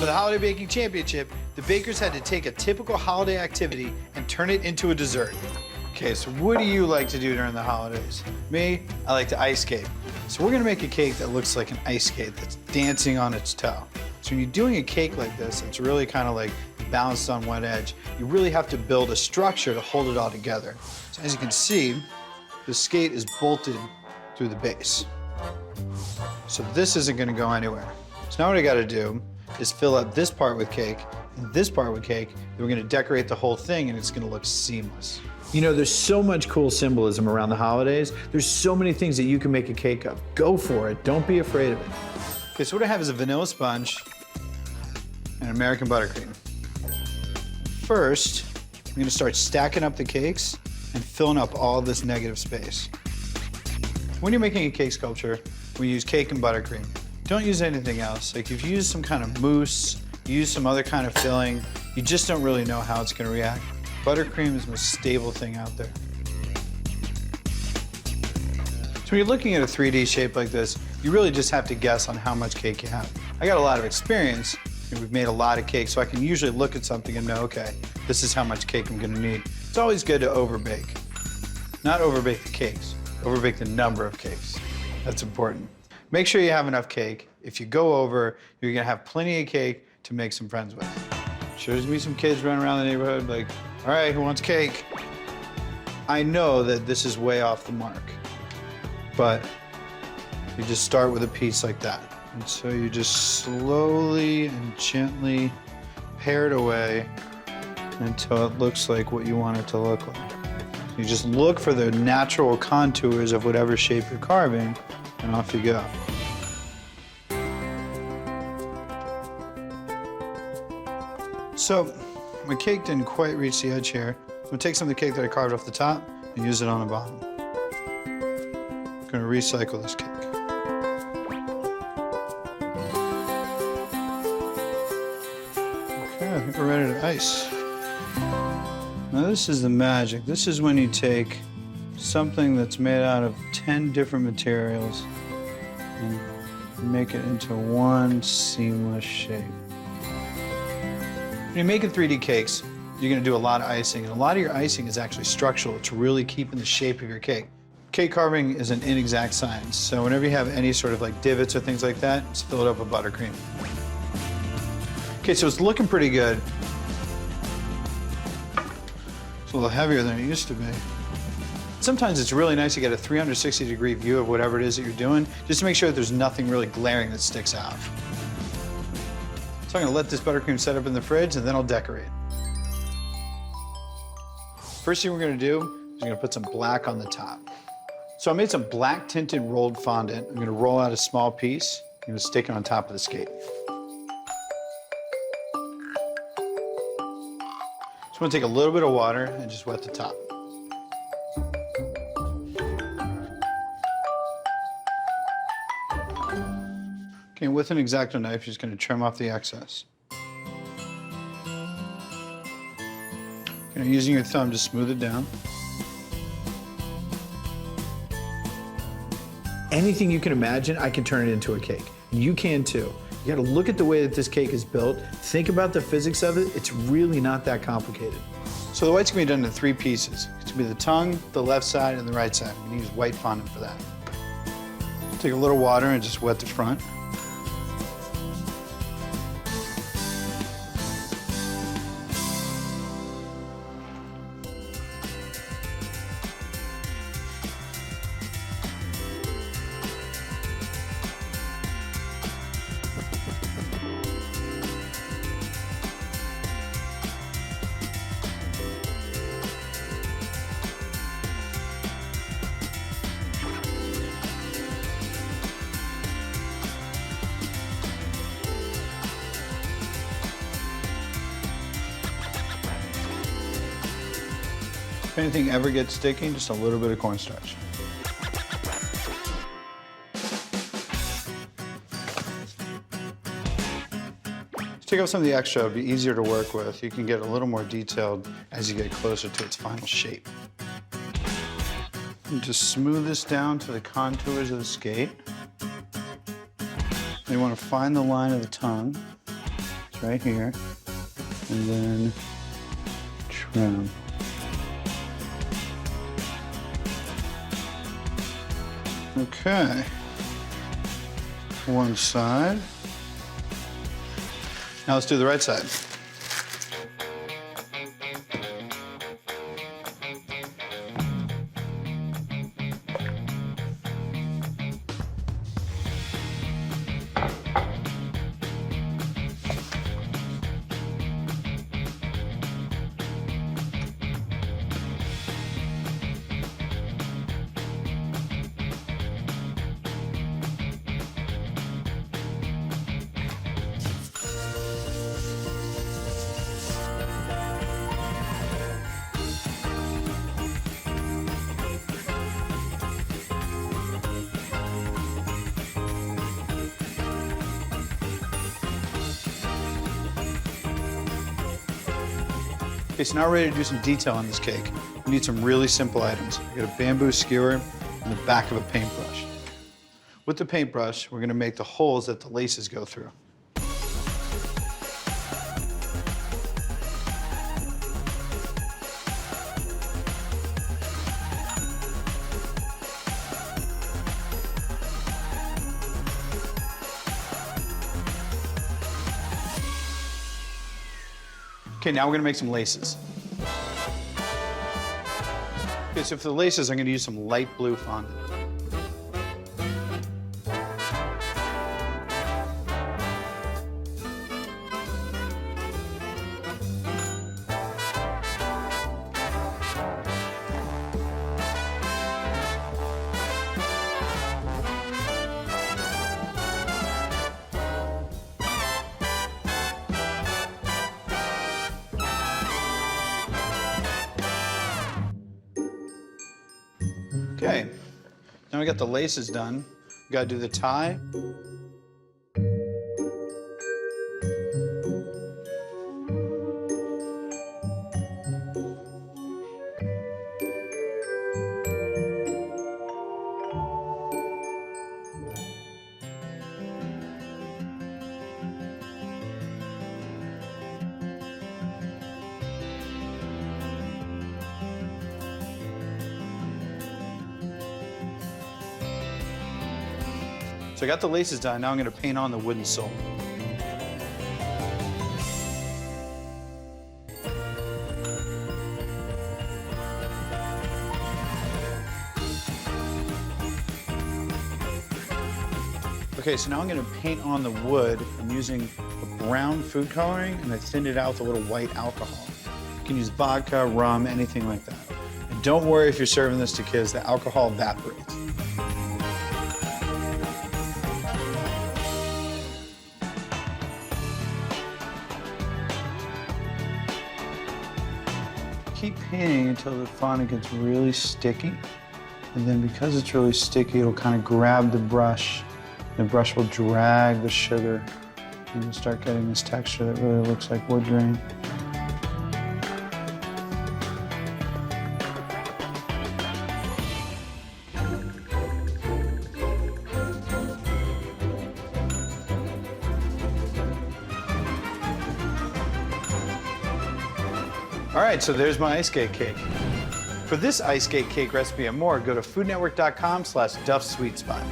For the Holiday Baking Championship, the bakers had to take a typical holiday activity and turn it into a dessert. Okay, so what do you like to do during the holidays? Me, I like to ice skate. So we're gonna make a cake that looks like an ice skate that's dancing on its toe. So when you're doing a cake like this, it's really kind of like balanced on one edge. You really have to build a structure to hold it all together. So as you can see, the skate is bolted through the base. So this isn't gonna go anywhere. So now what I gotta do is fill up this part with cake and this part with cake, then we're gonna decorate the whole thing and it's gonna look seamless. You know, there's so much cool symbolism around the holidays. There's so many things that you can make a cake of. Go for it, don't be afraid of it. Okay, so what I have is a vanilla sponge and American buttercream. First, I'm gonna start stacking up the cakes and filling up all this negative space. When you're making a cake sculpture, we use cake and buttercream. Don't use anything else. Like if you use some kind of mousse, you use some other kind of filling, you just don't really know how it's gonna react. Buttercream is the most stable thing out there. So when you're looking at a 3D shape like this, you really just have to guess on how much cake you have. I got a lot of experience, and we've made a lot of cake, so I can usually look at something and know, okay, this is how much cake I'm gonna need. It's always good to overbake. Not overbake the cakes, overbake the number of cakes. That's important. Make sure you have enough cake. If you go over, you're gonna have plenty of cake to make some friends with. Sure, there's gonna be some kids running around the neighborhood like, all right, who wants cake? I know that this is way off the mark, but you just start with a piece like that. And so you just slowly and gently pare it away until it looks like what you want it to look like. You just look for the natural contours of whatever shape you're carving, and off you go. So, my cake didn't quite reach the edge here. I'm gonna take some of the cake that I carved off the top and use it on the bottom. I'm gonna recycle this cake. Okay, I think we're ready to ice. Now this is the magic. This is when you take something that's made out of 10 different materials and make it into one seamless shape. When you're making 3D cakes, you're gonna do a lot of icing, and a lot of your icing is actually structural. It's really keeping the shape of your cake. Cake carving is an inexact science, so whenever you have any sort of like divots or things like that, just fill it up with buttercream. Okay, so it's looking pretty good. It's a little heavier than it used to be. Sometimes it's really nice to get a 360-degree view of whatever it is that you're doing, just to make sure that there's nothing really glaring that sticks out. So I'm gonna let this buttercream set up in the fridge and then I'll decorate. First thing we're gonna do is we're gonna put some black on the top. So I made some black tinted rolled fondant. I'm gonna roll out a small piece. I'm gonna stick it on top of the skate. Just wanna take a little bit of water and just wet the top. Okay, with an X-Acto knife, you're just gonna trim off the excess. Okay, using your thumb to smooth it down. Anything you can imagine, I can turn it into a cake. You can too. You gotta look at the way that this cake is built, think about the physics of it. It's really not that complicated. So the white's gonna be done in 3 pieces. It's gonna be the tongue, the left side, and the right side. I'm gonna use white fondant for that. Take a little water and just wet the front. If anything ever gets sticky, just a little bit of cornstarch. To take off some of the extra, it'll be easier to work with. You can get a little more detailed as you get closer to its final shape. And just smooth this down to the contours of the skate. You want to find the line of the tongue. It's right here. And then trim. Okay. One side. Now let's do the right side. Okay, so now we're ready to do some detail on this cake. We need some really simple items. We got a bamboo skewer and the back of a paintbrush. With the paintbrush, we're gonna make the holes that the laces go through. Okay, now we're gonna make some laces. Okay, so for the laces, I'm gonna use some light blue fondant. Okay, now we got the laces done. We gotta do the tie. So I got the laces done, now I'm gonna paint on the wooden sole. Okay, so now I'm gonna paint on the wood. I'm using a brown food coloring and I thinned it out with a little white alcohol. You can use vodka, rum, anything like that. And don't worry if you're serving this to kids, the alcohol evaporates. Keep painting until the fondant gets really sticky. And then because it's really sticky, it'll kind of grab the brush. The brush will drag the sugar. And you'll start getting this texture that really looks like wood grain. All right, so there's my ice skate cake. For this ice skate cake recipe and more, go to foodnetwork.com/DuffSweetSpot.